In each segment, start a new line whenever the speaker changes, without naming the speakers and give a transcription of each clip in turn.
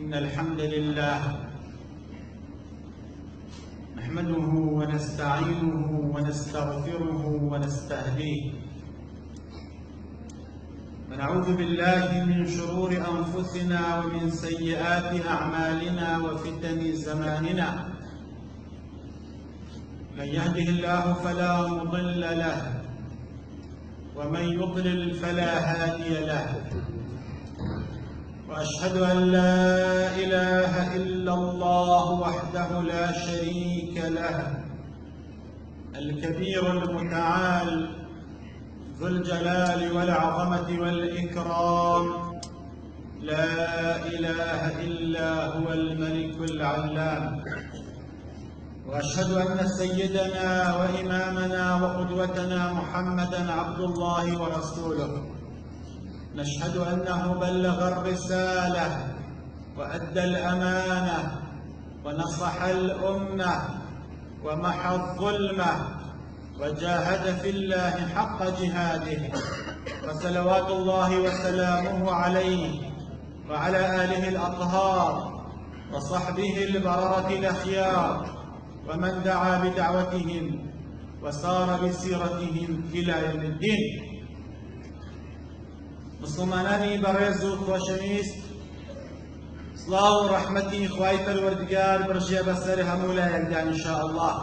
إن الحمد لله نحمده ونستعينه ونستغفره ونستهديه ونعوذ بالله من شرور أنفسنا ومن سيئات أعمالنا وفتن زماننا. من يهده الله فلا مضل له ومن يضلل فلا هادي له، وأشهد أن لا إله إلا الله وحده لا شريك له، الكبير المتعال ذو الجلال والعظمة والإكرام، لا إله إلا هو الملك العلام. وأشهد أن سيدنا وإمامنا وقدوتنا محمدًا عبد الله ورسوله، نشهد أنه بلغ الرسالة وأدى الأمانة ونصح الأمة ومحى الظلمة وجاهد في الله حق جهاده، وصلوات الله وسلامه عليه وعلى آله الأطهار وصحبه البررة الأخيار ومن دعا بدعوتهم وسار بسيرتهم إلى يوم الدين. مسلمانانی بەڕێز و خۆشەویست، سڵاو و ڕەحمەتی خوای پەروەردگار بڕژێ بەسەر هەموو لایەکدان ئینشاء الله.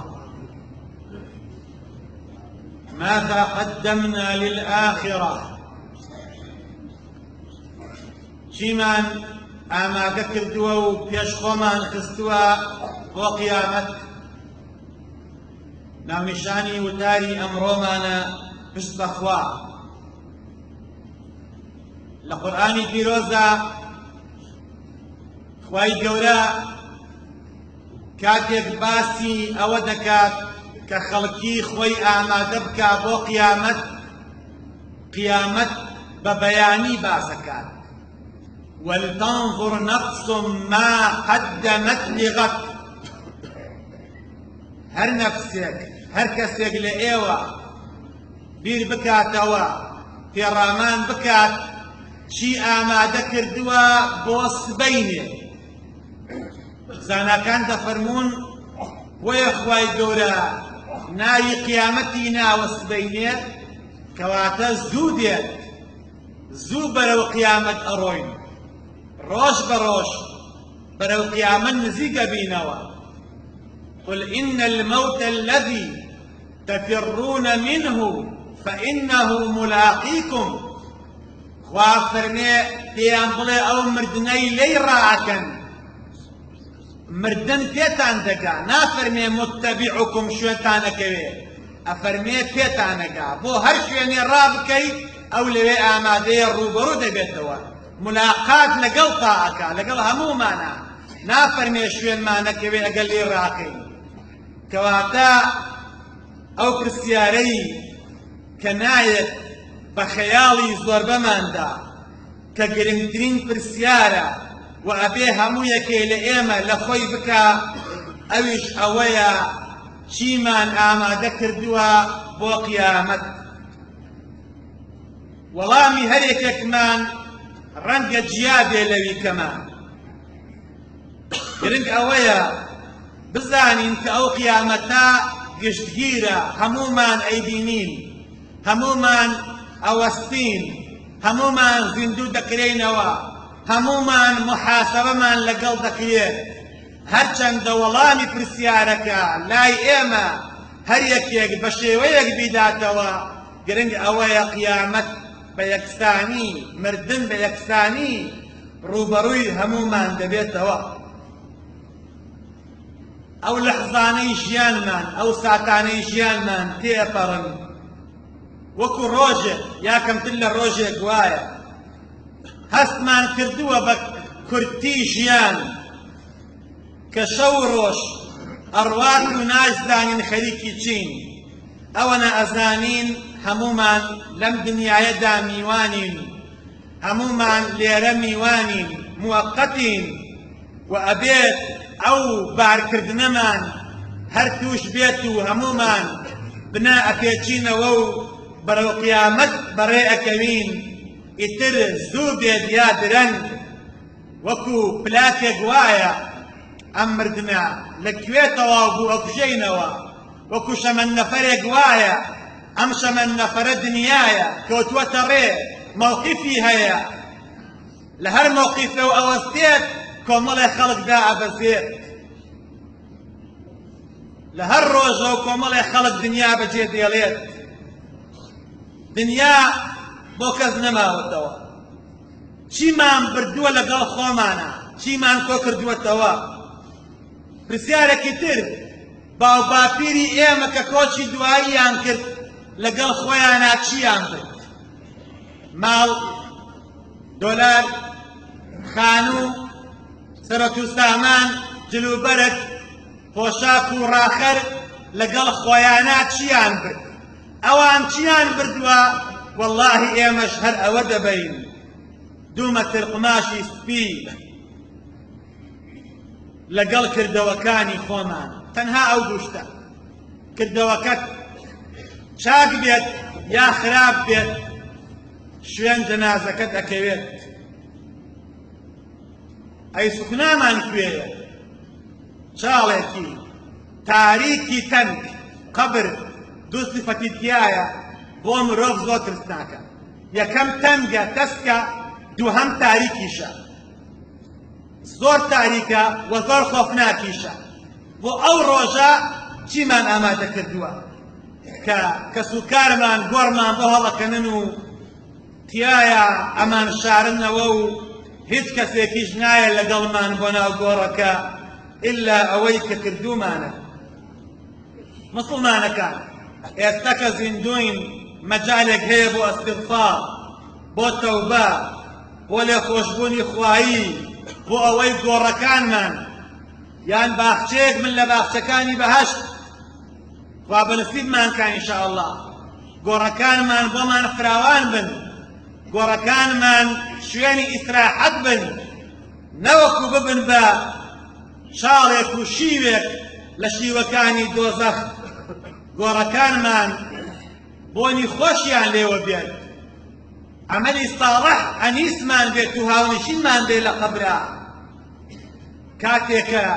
ماذا قدمنا للآخرة؟ چیمان ئامادە کردووە و پێش خۆمان خستووە بۆ قیامەت؟ ناونیشانی وتاری ئەمڕۆمانە پشت بەخوا. لە قورئانی پیرۆزە خوای گەورە کاتێک باسی ئەوە دەکات کە خەڵکی خۆی ئامادە بکا بۆ قیامەت بە بەیانی باسەکات. وَلْتَنْظُرْ نَفْسٌ مَا قَدَّمَتْ لِغَدٍ. هەر نەفسێک، هەر کەسێک لە ئێوە بیر بکاتەوە، پێڕامان بکات چی ئامادە کردووە بۆ سبەینێ. زاناکان دەفەرمون بۆیە خوای گەورە ناوی قیامەتی ناوە سبەینێ، کەواتە زوو دێت، زوو بەرەو قیامەت ئەڕۆین، ڕۆژ بە ڕۆژ بەرەو قیامەت نزیکە بینەوە. قل إن الموت الذي تفرون منه فإنه ملاقيكم. خوا فەرمێ پێیان بڵێ ئەو مردنەی لێی ڕائەکەن، مردن پێتان دەگا، نافەرمێ متەبیعکم شوێنتانەکەوێ، ئەفەرمێ پێتانەگا، بۆ هەر شوێنێ ڕابکەیت ئەو لەوێ ئامادەیە ڕووبەڕوو دەبێتەوە. ملاقات لەگەڵ تاعەکە، لەگەڵ هەموومانە، نافەرمێ شوێنمانەکەوێ ئەگەر لێ ڕاکەین. کەواتە ئەو پرسیارەی کە نایەت بە خەیاڵی زۆربەماندا کە گرنگترین پرسیارە و ئەبێ هەموو یەکێ لە ئێمە لە خۆی بکا، ئەویش ئەوەیە چیمان ئامادە کردووە بۆ قیامەت. وەڵامی هەر یەکێکمان ڕەنگە جیا بێ لەوی کەمان. گرنگ ئەوەیە بزانین کە ئەو قیامەتە گشتگیرە، هەموومان ئەیبینین، هەموومان ئەوەستین، هەموومان زیندوو دەکرێنەوە، هەموومان محاسەبەمان لەگەڵ دەکرێت. هەرچەندە وەڵامی پرسیارەکە لای ئێمە هەر یەکێک بە شێوەیەک بیداتەوە، گرنگ ئەوەیە قیامەت بە یەکسانی، مردن بە یەکسانی ڕووبەڕووی هەموومان دەبێتەوە. ئەو لەحظانەی ژیانمان، ئەو ساتانەی ژیانمان تێپەڕن وەکو ڕۆژێک یا کەمتر لە ڕۆژێک وایە. هەستمان کردووە بە کورتی ژیان کە شەو ڕۆژ ئەڕوات و نازانین خەریکی چین. ئەوەنە ئەزانین هەموومان لەم دنیایەدا میوانین، هەموومان لێرە میوانین، موەقەتین، و ئەبێت ئەو بارکردنەمان هەر توش بێت و هەموومان بنا ئەپێچینەوە و بەرەو قیامەت بەڕێ ئەکەوین. ئیتر زوو بێت یا درەنگ وەکو پلاکێک وایە ئەم مردنە لەکوێتەوە بوو ئەکوژەینەوە، وەکو شەمەند نەفەرێک وایە ئەم شەمەند نەفەرە دنیایە کەوتووەتە ڕێ مووقیفی هەیە، لە هەر مووقیفە و ئەوەستێت کۆمەڵێ خەڵکدا ئەبەزێت، لە هەر ڕۆژە و کۆمەڵێ خەڵک دنیا بەجێ دێڵێت. دنیا بۆ کەس نەماوەتەوە، چیمان بردووە لەگەڵ خۆمانە، چیمان کۆ کردووەتەوە. پرسیارێکی تر باو باپیری ئێمە کە کۆچی دواییان کرد لەگەڵ خۆیانە چیان برد؟ ماڵ، دۆلار، خانوو، سەرەت و سامان، جلوبەرگ، پۆشاک و ڕاخەر لەگەڵ خۆیانە چیان برد؟ ئەوان چیان بردووە؟ وەڵڵاهی ئێمەش هەر ئەوە دەبەین، دوو مەتر قماشی سپی لەگەڵ کردەوەکانی خۆمان. تەنها ئەو دووشتە، کردەوەکەت چاک بێت یا خراپ بێت شوێن جەنازەکەت ئەکەوێت. ئەی سوکنامان کوێیە؟ چاڵێکی تاریکی تەنگ، قەبر دوو سفەتی تایە بۆ مرۆڤ زۆر ترسناکە. یەکەم تەنگە تەسکە، دووهەم تاریکیشە، زۆر تاریکە و زۆر خۆفناکیشە. بۆ ئەو ڕۆژە چیمان ئامادە کردووە کە کەسوکارمان گۆڕمان بۆ هەڵەکەنن و تایە ئەمان شارنەوە و هیچ کەسێکیش نایە لەگەڵمان بۆ ناو گۆڕەکە ئللا ئەوەی کە کردومانە. مسڵمانەکان ئێستا کە زیندوین مەجالێک هەیە بۆ ئەستیغفار، بۆ تەوبە، بۆ لێخۆشبوونی خوایی، بۆ ئەوەی گۆڕەکانمان یان باخچەیەک من لە باخچەکانی بەهەشت خوا بەنسیبمان کە ئینشاءالله گۆڕەکانمان بۆمان فراوان بن، گۆڕەکانمان شوێنی ئیسراحەت بن، نەوەکو ببن بە شاڵێک و شیوێک لە شیوەکانی دۆزەخ. گۆڕەکانمان بۆنی خۆشیان لێوە بێت، عملی ساڵح ئەنیسمان بێت و هاونشینمان بێت لە قەبرا. کاتێکە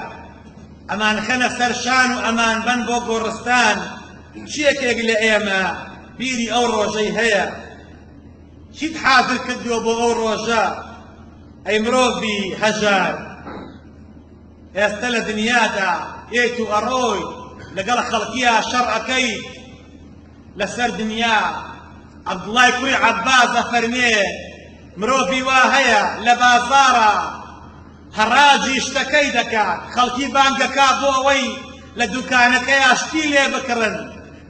ئەمان خەنە سەر شان و ئەمان بن بۆ گۆڕستان، چیەکێک لە ئێمە بیری ئەو ڕۆژەی هەیە؟ چیت حاضر کردووە بۆ ئەو ڕۆژە؟ ئەی مرۆڤی هەژار، ئێستا لە دنیادا ئێیت و ئەڕۆی لەگەڵ خەڵکیە شەڕ ئەکەیت لەسەر دنیا. عەبدوڵای کوڕی عەباس ئەفەرمێ مرۆڤی وا هەیە لە بازاڕە هەڕاجی شتەکەی دەکات، خەڵکی بانگەکا بۆ ئەوەی لە دوکانەکەی شتی لێ بکڕن،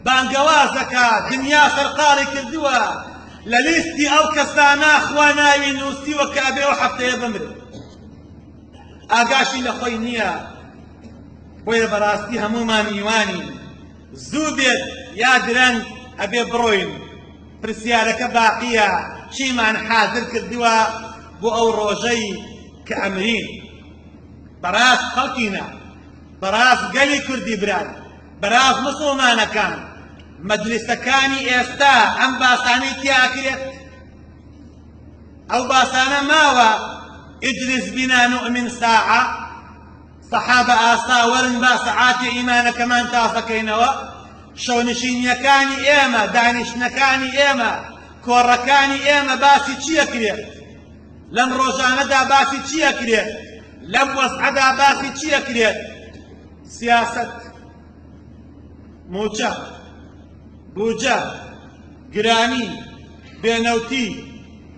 بانگەواز دەکات، دنیا سەرقاڵی کردووە، لە لیستی ئەو کەسانە خوا ناوی نووسیوە کە ئەبێ ئەو هەفتەیە بمرن. ئاگاشی لە خۆی نییە، بۆیە بەڕاستی هەمومان میوانین، زوو بێت یا درەنگ ئەبێ بڕۆین. پرسیارەکە باقیە، چیمان حاضر کردووە بۆ ئەو ڕۆژەی کە ئەمرین؟ بەڕاست خەڵکینە، بەڕاست گەلی کوردی بران، بەڕاست مسڵمانەکان، مەجلیسەکانی ئێستا ئەم باسانەی تیاکرێت؟ ئەو باسانە ماوە ئیجلس بینا نؤمن ساعە، سەحابە ئاسا وەرن با سەعاتی ئیمانەکەمان تاسەکەینەوە. شەونشینیەکانی ئێمە، دانیشتنەکانی ئێمە، کۆڕەکانی ئێمە باسی چیەکرێت؟ لەم ڕۆژانەدا باسی چیەکرێت؟ لەم وەسعەدا باسی چیەکرێت؟ سیاسەت، موچە، بوجە، گرانی، بێنەوتی،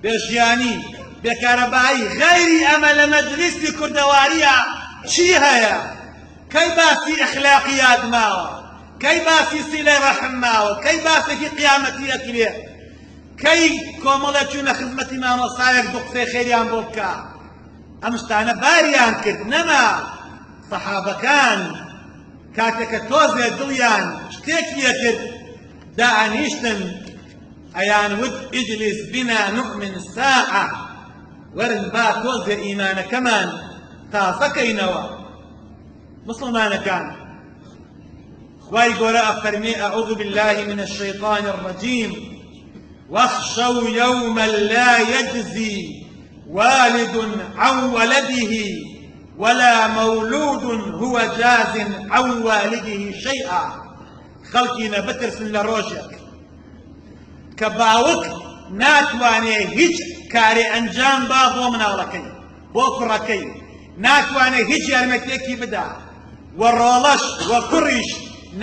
بێژیانی، بێکارەبایی، غەیری ئەمە لە مەجلیسی کوردەواریە چی هەیە؟ کەی باسی ئەخلاقیات ماوە؟ کەی باسی سیلەی ڕەحم ماوە؟ کەی باسێکی قیامەتی ئەکرێت؟ کەی کۆمەڵێک چوونە خزمەتی مامۆستایەک دوو قسەی خێریان بۆ بکە؟ ئەم شتانە باریان کرد نەما. سەحابەکان کاتێکە تۆزێ دڵیان شتێکی کرد دائانیشتن، ئەیان وت ئیجلیس بینا نؤمن ساعە، وەرن با تۆزێ ئیمانەکەمان تازەکەینەوە. مسلمانەکان، خوای گەورە ئەفەرمێ ئەعوذ بالله من الشيطان الرجيم واخشوا يوما لا يجزي والد عن ولده ولا مولود هو جاز عن والده شيئا. خەڵکینە بترسن لە ڕۆژێک کە باوک ناتوانێ هیچ کارێ ئەنجام با بۆ مناڵەکەی بۆ کوڕەکەی، ناتوانێ هیچ یارمەتیەکی بدا، و ڕۆڵەش و کوڕیش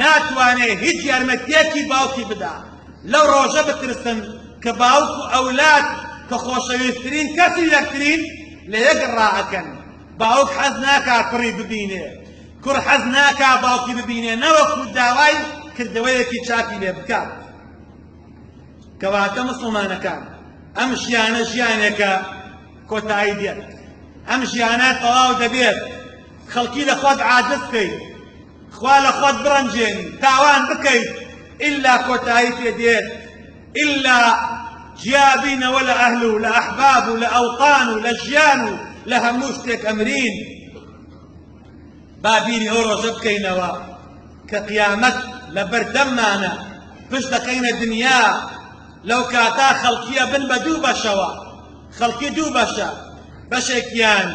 ناتوانێ هیچ یارمەتیەکی باوکی بدا. لەو ڕۆژە بترسن کە باوک و ئەولاد کە خۆشەویستترین کەسی یەکترین لە یەک ڕائەکەن. باوک حەز ناکا کوڕی ببینێ، کوڕ حەز ناکا باوکی ببینێ، نەوەکو داوای کردەوەیەکی چاکی لێ بکات. کەواتە مسڵمانەکان ئەم ژیانە ژیانێکە کۆتایی دێت، ئەم ژیانە تەواو دەبێت خەڵکی لە خۆت عاجز بکەیت، خوا لە خۆت بڕەنجێنی، تاوان بکەیت، ئیلا کۆتایی پێ دێت، ئیلا جیابینەوە لە ئەهل و لە ئەحباب و لە ئەوطان و لە ژیان و لە هەموو شتێک ئەمرین. با بیری ئەو ڕۆژە بکەینەوە کە قیامەت لە بەردەممانە، پشت دەکەینە دنیا. لەو کاتا خەڵکیە بن بە دوو بەشەوە، خەڵکی دوو بەشە، بەشێکیان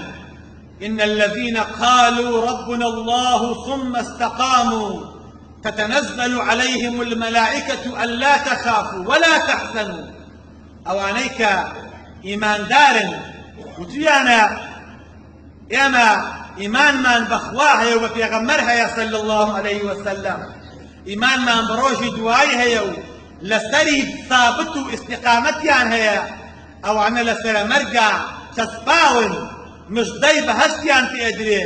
إن الذين قالوا ربنا الله ثم استقاموا تتنزل عليهم الملائكة ألا تخافوا ولا تحزنوا. أوانيك إيمان دار وتيانا إما إيمان من بخواها وبيغمرها صلى الله عليه وسلم، إيمان من بروج دوايها لسري ثابت استقامتيان هي أو أنا لسر مرقع تسباون مش داي بهشتيان في أدري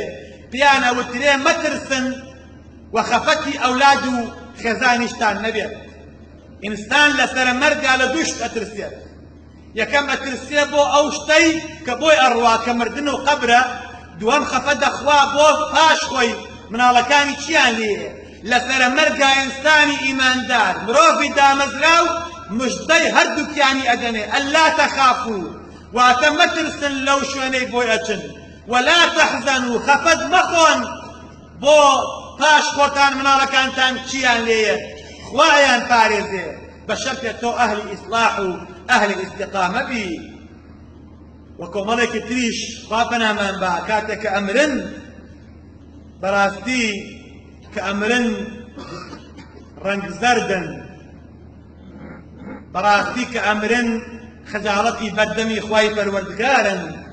بيانا وتري مترسن وخفتي أولادو خزانشتان نبيت. إنسان لسر مرقع لدوشت أترسيت، يكم أترسيه بو أوشتي كبوي أروا كمردنو قبره دوام خفد أخوا بو باش خوي من على كاني تشيان ليه لسر مرقع إنساني إيمان دار مروفي دامزراو مش داي هردوك يعني أدني ألا تخافوا واتمترسن لو شواني بوي أجن ولا تحزنوا خفد مخون بو باش خوتان من على كانتان تشيان ليه خوايان فارزي بشرط تو أهل إصلاح أهل الاستقامة بي. وكومالك تريش خافنا من باكاتك كأمرن براستي كأمرن رنگ زردن براستي كأمرن خجالتي بدمي خواي پروردگارن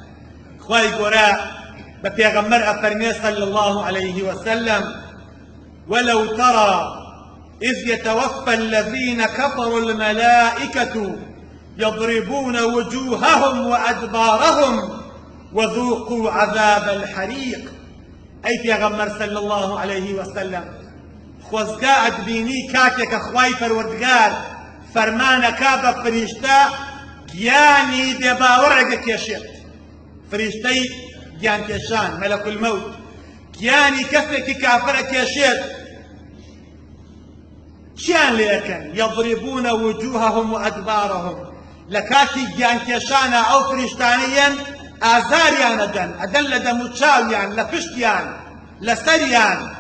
خواي قراء بپیغمبر أفرمي صلى الله عليه وسلم ولو ترى إذ يتوفى الذين كفروا الملائكة يضربون وجوههم وأدبارهم وذوقوا عذاب الحريق. أي پیغمبر صلى الله عليه وسلم خوزقاء بيني كاتك أخواي پروردگار فرمان كابا فريشتا جياني دباورق كيشيت فريشتي جيان كيشان ملك الموت جياني كفك كافر كيشيت شيان ليكن يضربون وجوههم وأدبارهم لكاتي جيان كيشانا أو فريشتانيا آزاريان أدن لدمو تشاويان لفشتيان لسريان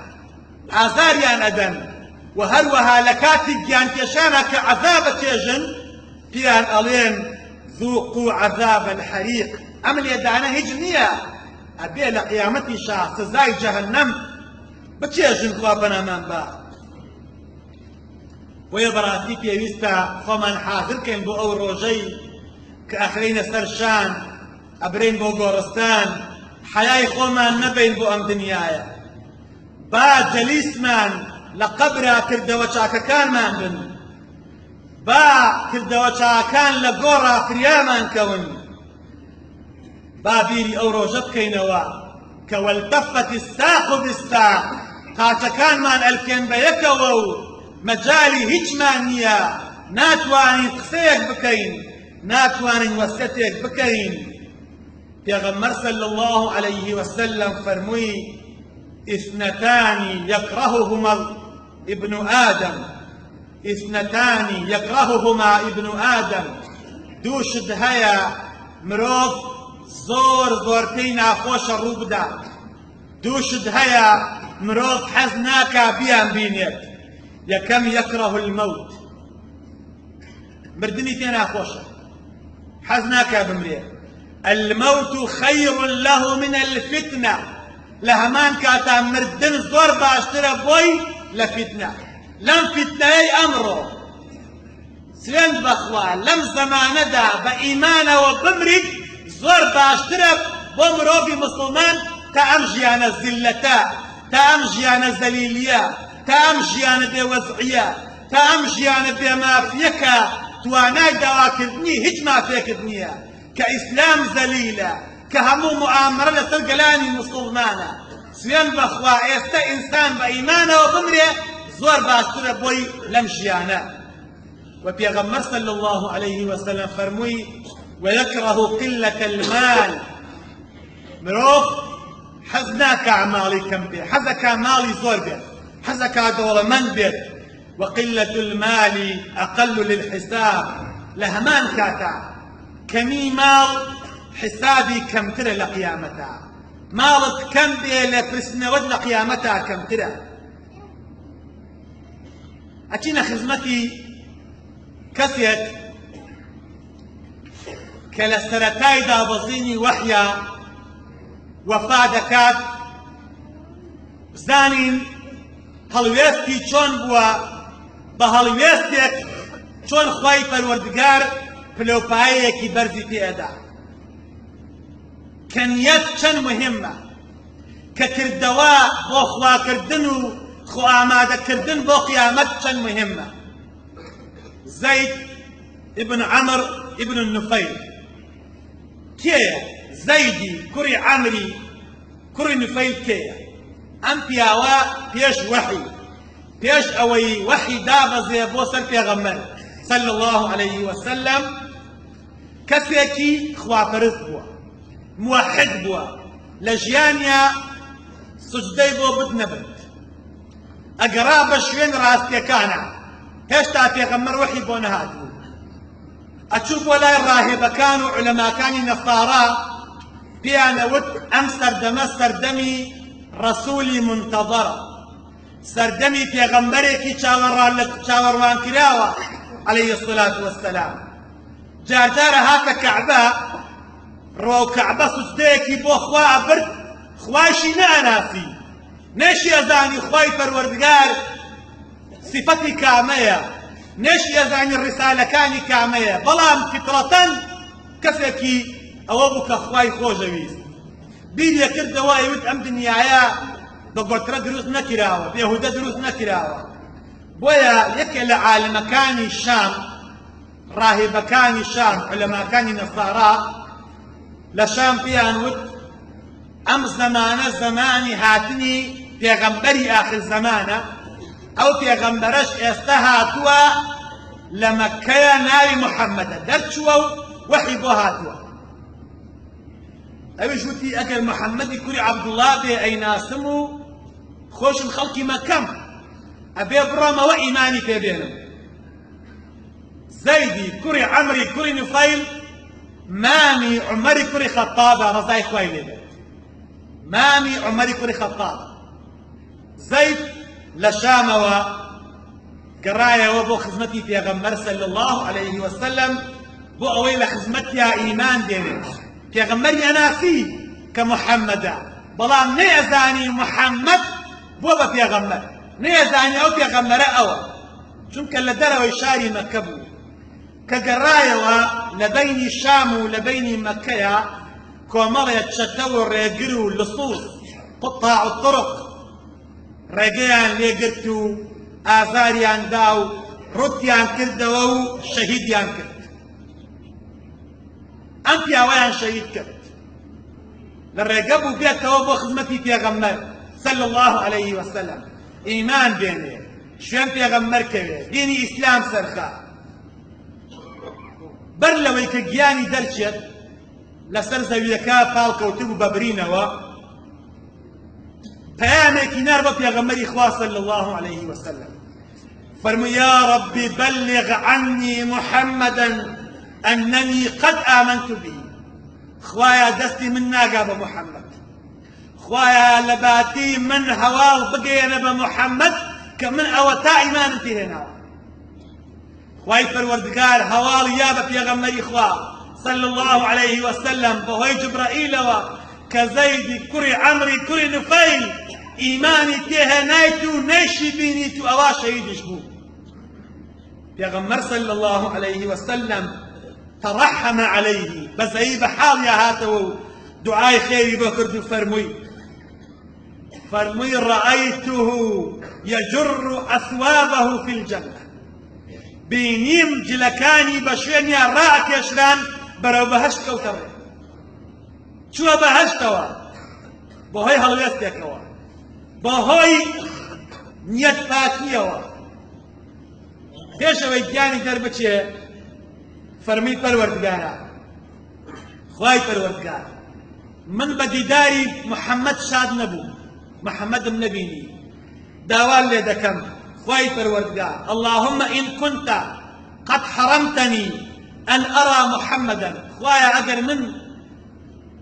آزاريان أدن وهروها لكاتي جيان كيشانا كعذاب تيجن بيان ألين ذوقوا عذاب الحريق. أمل يدانا هجنية أبي لقيامتي شاه سزاي جهنم بتيجن خوابنا من با ويبراتي بيويستا فمن حاضر كين بو أو روجي كأخرين سرشان أبرين بو غورستان حياي خومان نبين بو أم دنيايا با جليس من لقبرا كردوچاك كان من بن با كردوچاكان لغورا فريامان كون با بيري أو روجب كينوا كوالتفت الساق بالساق قاتكان من ألفين بيكوو مجالي هيج مانيا ناتواني قسيك بكين ناتواني وستك بكين. پیغمبر صلى الله عليه وسلم فرموي اثنتان يكرههما ابن آدم اثنتان يكرههما ابن آدم دوشد هيا مروف زور زورتي ناخوش الروبدا دوشد هيا مروف حزناكا بيان بينيت يكم يكره الموت مردني تينا خوشة حزناكا بمريه الموت خير له من الفتنة لهمان كاتا مردن زور باشترى بوي لفتنة لم فتنة أمره سوين بخوا لم زمان دا بإيمان وبمرك زور باشترى بمرو بمسلمان تأمجيان الزلتا تأمجيان الزليلية تأمجيان بوزعية تأمجيان بمافيكا تواناي دواكردني هج مافيكردنيا كإسلام زليلة كهمو مؤامرة لسرقلاني مسلمانا سوين بخوا إستا إنسان بإيمانه وبمره زور باشتر بوي لمجيانا وبيغمر صلى الله عليه وسلم فرموي ويكره قلة المال مروف حزناك أعمالي كم بيت حزك مالي زور بيت حزك دولة من بيت وقلة المال أقل للحساب لهمان كاتا كمي مال حسابي كم ترى لقيامتها مالك كم بي لفرسنا ود لقيامتها كم ترى أتينا خدمتي كسيت كالسرتاي دابزيني وحيا وفادكات زانين هلويستي چون بوا بهلويستك چون خواهي پروردگار پلوپایەکی بەرزی پێدا کەنیەت چەند مهمە کە کردەوە بۆ خواکردن و خۆ ئامادەکردن بۆ قیامەت چەند مهمە زەید ابن عەمر ابن النوفەیل کێیە زەیدی کوڕی عەمری کوڕی نوفەیل کێیە ئەم پیاوە پێش وەحی پێش ئەوەی وەحی دابەزێ بۆ سەر پێغەمبەر صلى الله عليه وسلم كسيكي خواپرست بوا موحد بوا لجيانيا سجدي بو بدنبت اقراب شوين راستيكانا هشتا تيغمر وحي بو نهاتو اتشوف ولا الراهب كانوا علماء كان نصارى بيانا وت ام سردمي رسولي منتظرة سردمي تيغمريكي تشاوروان كراوة عليه الصلاة والسلام جاردار هاتا كعبة رو كعبة سجديكي بو خوا برد خواشي ناناسي نشي يزاني خواي پروردگار صفتي كامية نشي يزاني الرسالة كاني كامية بلام فطرة كسكي اوابك خواي خوجويز بيد يكرد واي ود ام دنيايا بقوترا دروس نكراوة بيهودا دروس نكراوة بويا يكل عالم كاني الشام راهب كاني الشام علماء كاني نصارى لشام فيها نود ام زماني هاتني پیغمبري اخر زمانه او پیغمبرش استهاتوا لمكة ناوي محمد درشوا وحي بو هاتوا اوش وتي اجل محمد كوري عبد الله بي اي ناسمو خوش الخلق مكم ابي برما وايماني في بينهم زيدي كوري عمري كوري نفيل مامي عمري كوري خطاب رضاي خويلي مامي عمري كوري خطاب زيد لشاموا قرايه وبو خدمتي في غمر صلى الله عليه وسلم بو اويل خدمتي ايمان ديني في غمر يناسي كمحمد بلام نيزاني محمد بو في غمر نيزاني او في غمر او چونك لدروا يشاري مكبو كقرايه لبين الشام ولبين مكه كومرية تشتو الريقرو لصوص قطاع الطرق ريقيان ليقرتو آثاريان داو رتيان كردو شهيديان كرد أم بياويان شهيد كرد للريقبو بيتو بو خدمتي بيغمر صلى الله عليه وسلم إيمان بيني شوين بيغمر كوي ديني إسلام سرخا برلوي كجياني درشت لسر زويكا فالكوتبو ببرينوا بيامي نار بيغمر إخوة صلى الله عليه وسلم فرموا يا ربي بلغ عني محمدا أنني قد آمنت به خوايا دستي من ناقة محمد خوايا لباتي من هوال بقينا بمحمد كمن أوتا إيمان انتهينا خواي فروردقار هوال يا بيغمر إخوة صلى الله عليه وسلم بهوي جبرائيل كزيد كري عمري كري نفيل إيماني تيها نايتو نيشي بينيتو أوا شهيد شبو بيغمر صلى الله عليه وسلم ترحم عليه بس أي بحال يا هاتو دعاء خيري بكرد فرمي رأيته يجر أثوابه في الجنة بينيم جلكاني بشوين يا راعك يشران برو بهشت كوتر شو بهشتوا بهوي هلويستيكوا بهوي نيت فاتيوا پێشەوەی گیانی دەربچێ فەرمی پەروەردگارە خوای پەروەردگار من بە دیداری محەممەد شاد نەبوو محەممەدم نەبینی داوا لێ دەکەم خوای پەروەردگار اللهم إن كنت قد حرمتني أن أرى محمدا خوایە ئەگەر من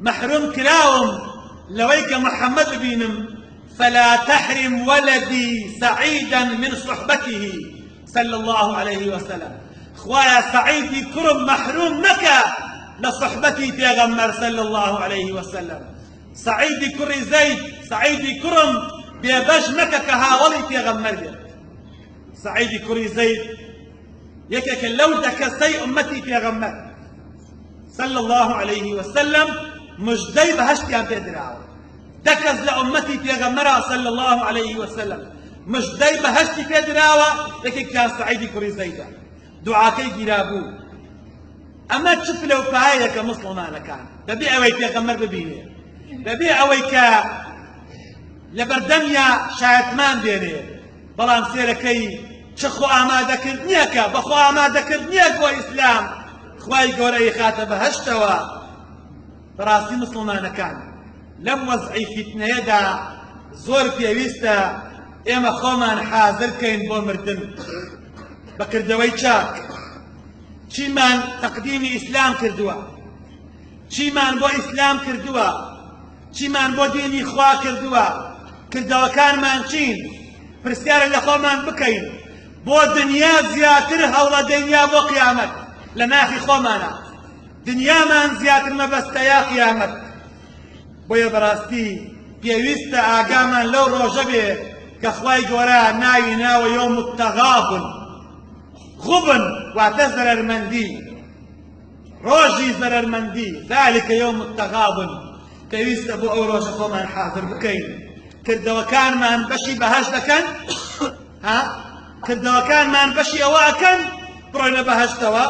محروم کراوم لەوەی کە محەممەد بینم فلا تحرم ولدي سعيدا من صحبته صلى الله عليه وسلم خوايا سعيدي كرم محروم نكا لصحبتي بيغمر صلى الله عليه وسلم سعيدي كري زيد سعيدي كرم بيباش نكا كهاولي بيغمر سعيدي كري زيد يكك لو دكسي أمتي بيغمر صلى الله عليه وسلم مجدي بهشتي عم تدراو دكز لأمتي بيغمر صلى الله عليه وسلم مش داي بهشتي في دراوة لكن كان سعيدي كوري زيدا دعاكي جرابو أما تشوف لو فهايا كمسلمان كان ببيع أويك يا غمر ببيني ببيع أويك لبردميا شايتمان ديني بلان سيركي شخو آماده كردنيكا بخو آماده كردنيك وإسلام خواي قوري خاتب بهشتوا براسي مسلمان كان لم وزعي فتنة يدا زور بيويستا ئێمە خۆمان حازرکەین بۆ مردن بەکردەوەی چاک چیمان تەقدیمی ئیسلام کردووە چیمان بۆ ئیسلام کردووە چیمان بۆ دینی خوا کردووە کردەوەکانمان چین پرسیارە لە خۆمان بکەین بۆ دنیا زیاتر هەوڵە دنیا بۆ قیامەت لە ناخی خۆمانە دنیامان زیاتر مەبەستە یا قیامەت بۆیە بەڕاستی پێویستە ئاگامان لەو ڕۆژە بێ كخواي قورا ناوي ناوي يوم التغابن غبن واعتذر المندي روجي زرر المندي ذلك يوم التغابن كيست ابو اوروش خوما حاضر بكين كردوا كان ما انبشي بهاش دكن ها كردوا كان ما انبشي اواكن برونا بهاش توا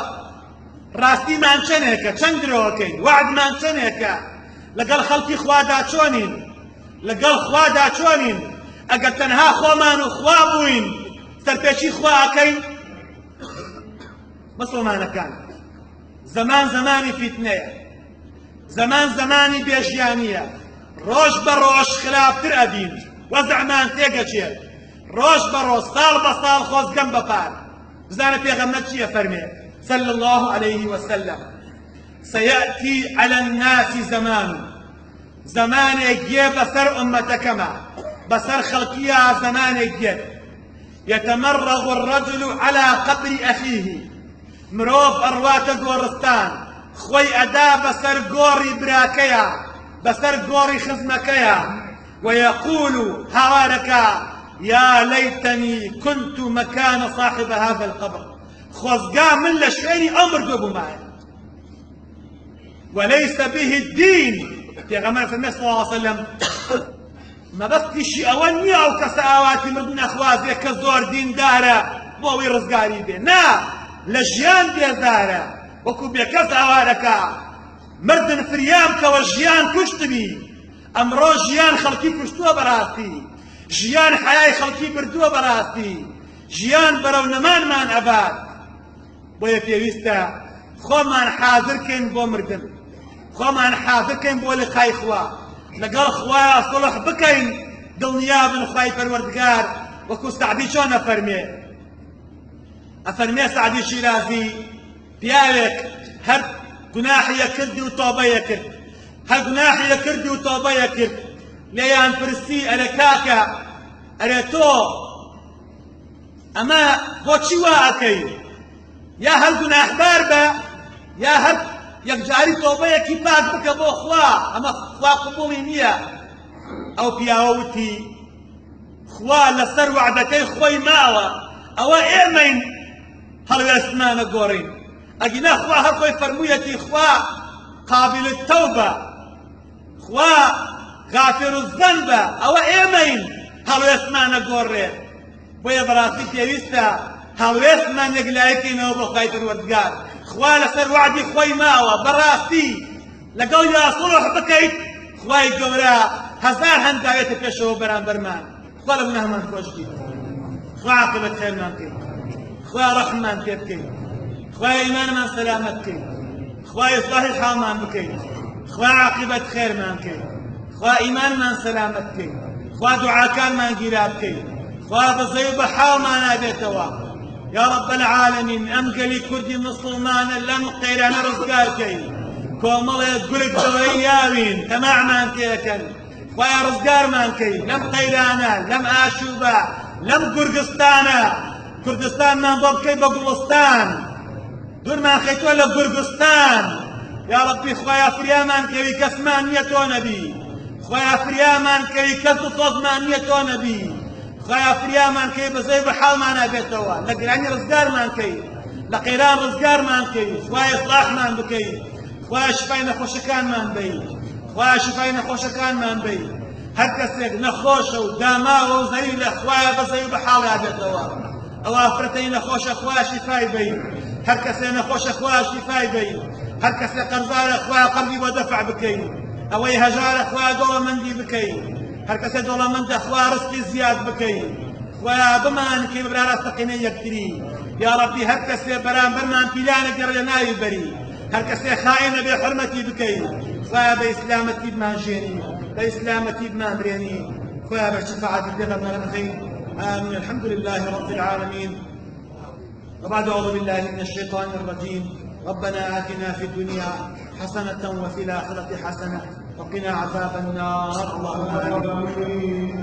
راستي ما انشنهك چندروكين وعد ما انشنهك لقال خلقي خوادا چونين لقال خوادا چونين اگر تنها خومان و خوا بوین سرپێچی خوا ئەکەین مسلمانەکان زمان زمانی فتنەیە زمان زمانی بێژیانیە ڕۆژ بە ڕۆژ خراپتر ئەبین وەزعمان تێگەچێت ڕۆژ بە ڕۆژ ساڵ بە ساڵ خۆزگەم بەپار بزانە پێغەمبەر چییە فەرمێ صلى الله عليه وسلم سيأتي على الناس زمان جيه بسر أمتكما بسر خلقيا زمان جيه يتمرغ الرجل على قبر أخيه مروف أروات قورستان خوي أدا بسر قوري براكيا بسر قوري خزمكيا ويقول هواركا يا ليتني كنت مكان صاحب هذا القبر خزقا من لشعيني أمر قبو معي وليس به الدين في غمار في صلى الله عليه وسلم ما بستشي أولني أو كساواتي مردون أخواتي كزور دين دارا بوي رزقاري بي نا لجيان بي دارا وكو بكساواركا مردن فريام كوجيان كشتبي أمرو جيان خلقي كشتوا براسي جيان حياي خلقي بردوا براسي جيان برو نمان مان أباد بوي بيويستا خومان حاضر كين بو مردن خومان حاضر كين بو لقاي خوا لقال خوا صلح بكين دڵنیا بن خوای پەروەردگار وەکو سعدی چۆن ئەفەرمێ سعدی شیرازی پیاوێک هەر گوناحیە کردی و تۆبەیە کرد هەر گوناحیە کردی و تۆبەیە کرد لێیان پرسی ئەرێ کاکە ئەرێ تۆ ئەمە بۆچی وا ئەکەی یا هەر گوناحبار بە یەکجاری تۆبەیەکی پاک بکە بۆ خوا ئەمە خوا قبوڵی نییە ئەو پیاوە وتی خوا لەسەر وعدەکەی خۆی ماوە ئەوە ئێمەین هەڵوێستمانە گۆڕین ئەگینا خوا هەر خۆی فەرموویەتی خوا قابل التەوبە خوا غافر الذەنبە ئەوە ئێمەین هەڵوێستمانە گۆڕێ بۆیە بەڕاستی پێویستە هەڵوێستمان یەکلایەکەینەوە بۆ خوای پەروەردگار خوا لەسەر وعدی خۆی ماوە بەڕاستی لەگەڵ یاسوڵح بکەیت خوای گەورە هەزار هەنداوێتە پێشەوە بەرامبەرمان خوا لە گوناهمان خۆش بکەیت خوا عاقبەت خێرمان بکەیت خوا ڕەحممان پێ بکەیت خوا ئیمانمان سەلامەت بکەیت خوا ئیصلاحی حاڵمان بکەیت خوا عاقبەت خێرمان بکەیت خوا ئیمانمان سەلامەت بکەیت خوا دوعاکانمان گیرا بکەیت خوا بەزەی و بە حاڵمان نابێتەوە يا رب العالمين أمقلي كردي مسلمان لم قيرانا رزقار كي كومالي قلت دوياوين تماع مان كيكن ويا رزقار مان كي لم قيرانا لم آشوبا لم قرقستانا كردستان من ضب كي بقلستان دور ما خيتوا لقرقستان يا ربي خوايا فريامان كي كسمان نيتو نبي خوايا فريامان كي كسو صوزمان نيتو نبي خوايا فريامان كي بزي بحالمان أبيتوا لقراني رزقارمان كي لقيران رزقارمان كي خوايا إصلاحمان بكي خوايا شفاي نخوشكانمان بي خوايا شفاي نخوشكانمان بي هر كسيك نخوشو داماو وزريلة خوايا بزي بحال أبيتوا أو أفرتين نخوش خوايا شفاي بي هر كسي نخوش خوايا شفاي بي هر كسي قرزار خوايا قلبي ودفع بكي أو هجار خوايا دولة مندي بكي هر کسی دولمند خوا رزقی زیاد بکی خوا بمان کی ببر رزقینه یکتری یا ربی هر کسی برام برمان پیلانه گرد نایی بری هر کسی خائن به حرمتی بکی خوا به اسلامتی بمان جینی به اسلامتی بمان برینی خوا به شفاعتی پیغمبر بخیر آمین الحمد لله رب العالمين وبعد أعوذ بالله من الشيطان الرجيم ربنا آتنا في الدنيا حسنة وفي الآخرة حسنة وقنا عذاب النار اللهم آمين.